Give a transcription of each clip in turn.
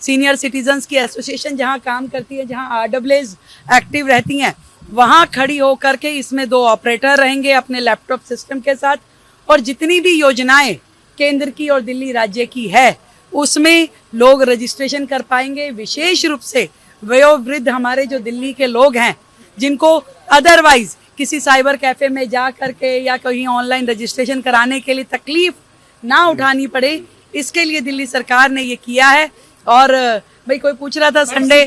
Senior citizens की association जहां काम करती है, जहां आरडब्ल्यूएज एक्टिव रहती हैं, वहां खड़ी होकर के इसमें 2 ऑपरेटर रहेंगे अपने लैपटॉप सिस्टम के साथ, और जितनी भी योजनाएं केंद्र की और दिल्ली राज्य की है उसमें लोग रजिस्ट्रेशन कर पाएंगे। विशेष रूप से वयोवृद्ध हमारे जो दिल्ली के लोग हैं, जिनको अदरवाइज किसी साइबर कैफे में जा करके या कहीं ऑनलाइन रजिस्ट्रेशन कराने के लिए तकलीफ ना उठानी पड़े, इसके लिए दिल्ली सरकार ने ये किया है। और भाई कोई पूछ रहा था संडे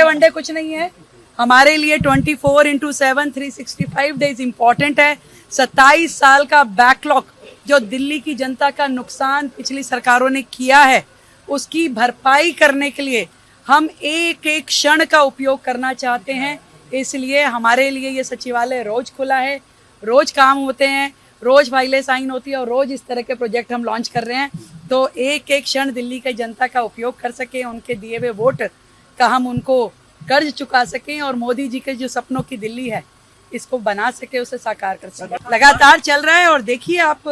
वनडे कुछ नहीं है हमारे लिए। 24/7 365 डेज इम्पोर्टेंट है। 27 साल का बैकलॉग जो दिल्ली की जनता का नुकसान पिछली सरकारों ने किया है, उसकी भरपाई करने के लिए हम एक एक क्षण का उपयोग करना चाहते हैं। इसलिए हमारे लिए ये सचिवालय रोज खुला है, रोज काम होते हैं, रोज फाइलें साइन होती है और रोज इस तरह के प्रोजेक्ट हम लॉन्च कर रहे हैं। तो एक एक क्षण दिल्ली की जनता का उपयोग कर सकें, उनके दिए हुए वोट का हम उनको कर्ज चुका सकें और मोदी जी के जो सपनों की दिल्ली है इसको बना सके, उसे साकार कर सके। लगातार चल रहा है और देखिए, आप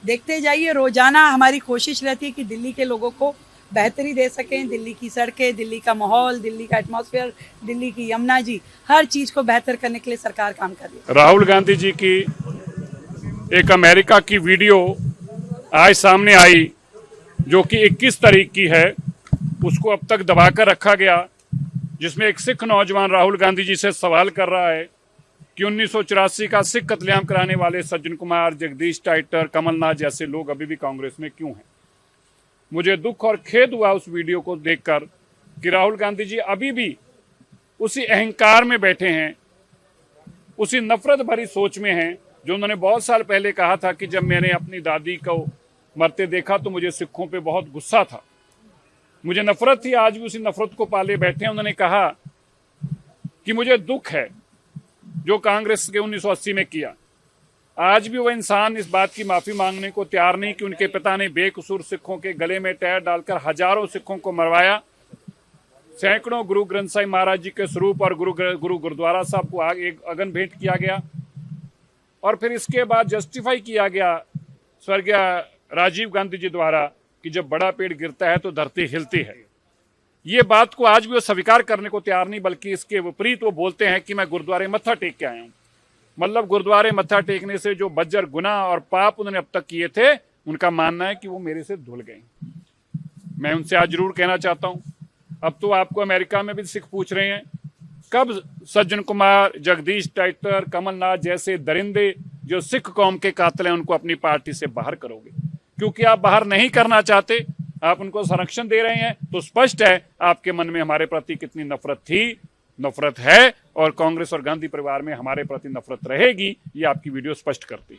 देखते जाइए, रोजाना हमारी कोशिश रहती है कि दिल्ली के लोगों को बेहतरी दे सकें। दिल्ली की सड़कें, दिल्ली का माहौल, दिल्ली का एटमॉस्फेयर, दिल्ली की यमुना जी, हर चीज को बेहतर करने के लिए सरकार काम कर रही है। राहुल गांधी जी की एक अमेरिका की वीडियो आज सामने आई जो कि 21 तारीख की है, उसको अब तक दबाकर रखा गया, जिसमें एक सिख नौजवान राहुल गांधी जी से सवाल कर रहा है कि 1984 का सिख कत्लेआम कराने वाले सज्जन कुमार, जगदीश टाइटर, कमलनाथ जैसे लोग अभी भी कांग्रेस में क्यों हैं। मुझे दुख और खेद हुआ उस वीडियो को देखकर कि राहुल गांधी जी अभी भी उसी अहंकार में बैठे हैं, उसी नफरत भरी सोच में हैं जो उन्होंने बहुत साल पहले कहा था कि जब मैंने अपनी दादी को मरते देखा तो मुझे सिखों पे बहुत गुस्सा था, मुझे नफरत थी। आज भी उसी नफरत को पाले बैठे हैं। उन्होंने कहा कि मुझे दुख है जो कांग्रेस के 1980 में किया। आज भी वह इंसान इस बात की माफी मांगने को तैयार नहीं कि उनके पिता ने बेकसूर सिखों के गले में टायर डालकर हजारों सिखों को मरवाया। सैकड़ों गुरु ग्रंथ साहिब महाराज जी के स्वरूप और गुरु गुरुद्वारा साहब को एक अगन भेंट किया गया और फिर इसके बाद जस्टिफाई किया गया स्वर्गीय राजीव गांधी जी द्वारा कि जब बड़ा पेड़ गिरता है तो धरती हिलती है। ये बात को आज भी वो स्वीकार करने को तैयार नहीं, बल्कि इसके विपरीत वो बोलते हैं कि मैं गुरुद्वारे मत्था टेक के आया हूँ। मतलब गुरुद्वारे मत्था टेकने से जो बज्जर गुनाह और पाप उन्होंने अब तक किए थे, उनका मानना है कि वो मेरे से धुल गए। मैं उनसे आज जरूर कहना चाहता हूँ, अब तो आपको अमेरिका में भी सिख पूछ रहे हैं कब सज्जन कुमार, जगदीश टाइटर, कमलनाथ जैसे दरिंदे जो सिख कौम के कातिल हैं उनको अपनी पार्टी से बाहर करोगे। क्योंकि आप बाहर नहीं करना चाहते, आप उनको संरक्षण दे रहे हैं, तो स्पष्ट है आपके मन में हमारे प्रति कितनी नफरत थी, नफरत है और कांग्रेस और गांधी परिवार में हमारे प्रति नफरत रहेगी। ये आपकी वीडियो स्पष्ट करती है।